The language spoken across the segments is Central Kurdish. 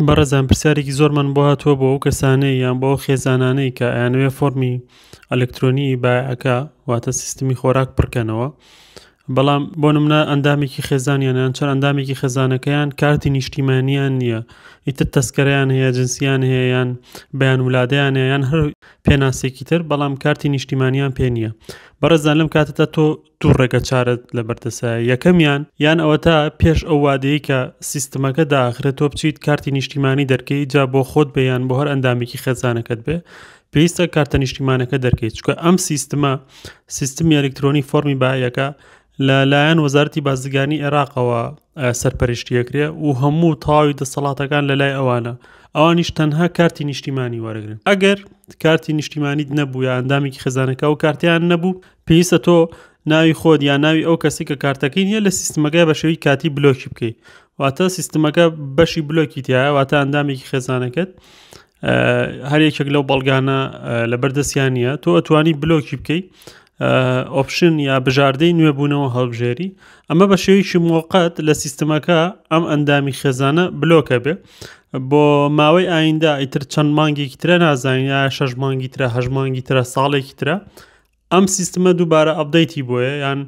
بەڕێزان پرسیارێکی زۆرمان بۆ هاتووە بۆ ئەو کەسانەی یان بۆ ئەو خێزانانەی کە ئەیانەوێ فۆرمی ئەلکترۆنی بایعەکە واتە سیستمی خۆراک پڕکەنەوە، بەڵام بۆ نمونە ئەندامێکی خێزانیان یان چەند ئەندامێکی خێزانەکەیان کارتی نیشتیمانیان نییە، ئیتر تەسکەرەیان هەیە، جنسیان هەیە، یان بەیان وولادەیان هەیە، یان هەر پێناسێکی تر، بەڵام کارتی نیشتیمانیان پێ نییە. بەڕێزان لەم کاتەدا تۆ دوو ڕێگە چارەت لەبەردەستایە. یەکەمیان یان ئەوەتە پێش ئەو وادەیە کە سیستەمەکە داخرێت تۆ بچیت کارتی نیشتیمانی دەرکەی، جا بۆ خۆت بێ یان بۆ هەر ئەندامێکی خێزانەکەت بێ پێویستە کارتە نیشتیمانەکە دەرکەیت، چونکە ئەم سیستمی ئەلکترۆنی فۆرمی بایەکە لەلایەن وەزارەتی بازرگانیی عێراقەوە سەرپەرشتیەکرێ و هەموو تەواوی دەسەڵاتەکان لەلای ئەوانە، ئەوانیش تەنها کارتی نیشتیمانی وەرەگرن. ئەگەر کارتی نیشتیمانیت نەبوو یا ئەندامێکی خێزانەکە و کارتیان نەبوو، پێویستە تۆ ناوی خۆت یا ناوی ئەو کەسی کە کارتەکەی نیە لە سیستمەکە بە شێوەی کاتی بلۆکی بکەیت، واتە سیستمەکە بەشی بلۆکی تایە، واتە ئەندامێکی خێزانەکەت هەر یەکێک لەو بەڵگانە لەبەردەستیان نیە، تۆ ئەتوانی بلۆکی بکەیت، ئۆپشن یا بژاردەی نوێبوونەوە هەڵبژێری، ئەمە بە شێوەیەکی موقەت لە سیستمەکە ئەم ئەندامی خێزانە بلۆکە بێ بۆ ماوەی ئایندا، ئیتر چەند مانگێکی ترە نازانین، یا 6 مانگی ترە، 8 مانگی ترە، ساڵێکی ترە، ئەم سیستمە دووبارە ئەپدەیتی بۆیە یان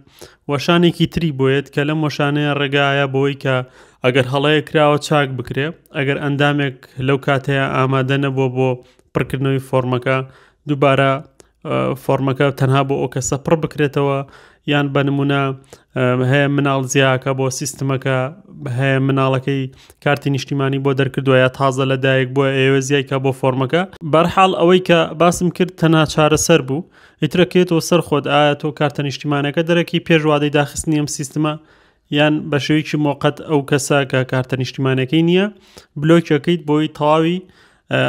وەشانێکی تری بۆیێت کە لەم وەشانەیە ڕێگایە بۆی کە ئەگەر هەڵەیە کراوە چاک بکرێ، ئەگەر ئەندامێک لەو کاتەیە ئامادە نەبووە بۆ پڕکردنەوەی فۆرمەکە، دووبارە فۆرمەکە تەنها بۆ ئەو کەسە پڕ بکرێتەوە، یان بە نمونە هەیە مناڵ زیاکە بۆ سیستمەکە، هەیە مناڵەکەی کارتی نیشتیمانی بۆ دەرکردووە یا تازە لەدایک بۆ ئێوە زیایکە بۆ فۆرمەکە. بەرحاڵ ئەوەی کە باسم کرد تەنها چارەسەر بوو، ئیترەکێتەوە سەر خۆت ئایا تۆ کارتە نیشتیمانەکە دەرەکی پێش وادەی داخستنی ئەم سیستمە، یان بە شێوەیەکی موقەت ئەو کەسە کە کارتە نیشتیمانەکەی نییە بلۆکەکەیت بۆی تەواوی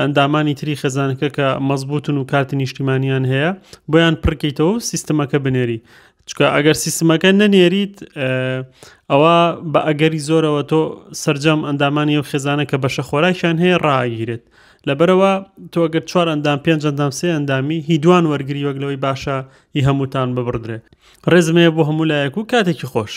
ئەندامانی تری خێزانەکە کە مەزبوطن و کارتی نیشتیمانیان هەیە بۆیان پڕکەیتەوە سیستمەکە بنێری، چکە ئەگەر سیستمەکە نەنێریت ئەوە بە ئەگەری زۆرەوە تۆ سەرجەم ئەندامانی ئەو خێزانە کە بەشە خۆراکیان هەیە ڕائگیرێت. لەبەرەوە تۆ ئەگەر 4 ئەندام 5 ئەندام 3 ئەندامی هیدوان وەرگری وەک لەوەی باشە هی هەمووتان ببڕدرێت. ڕێزمەیە بۆ هەموو لایەک و کاتێکی خۆش.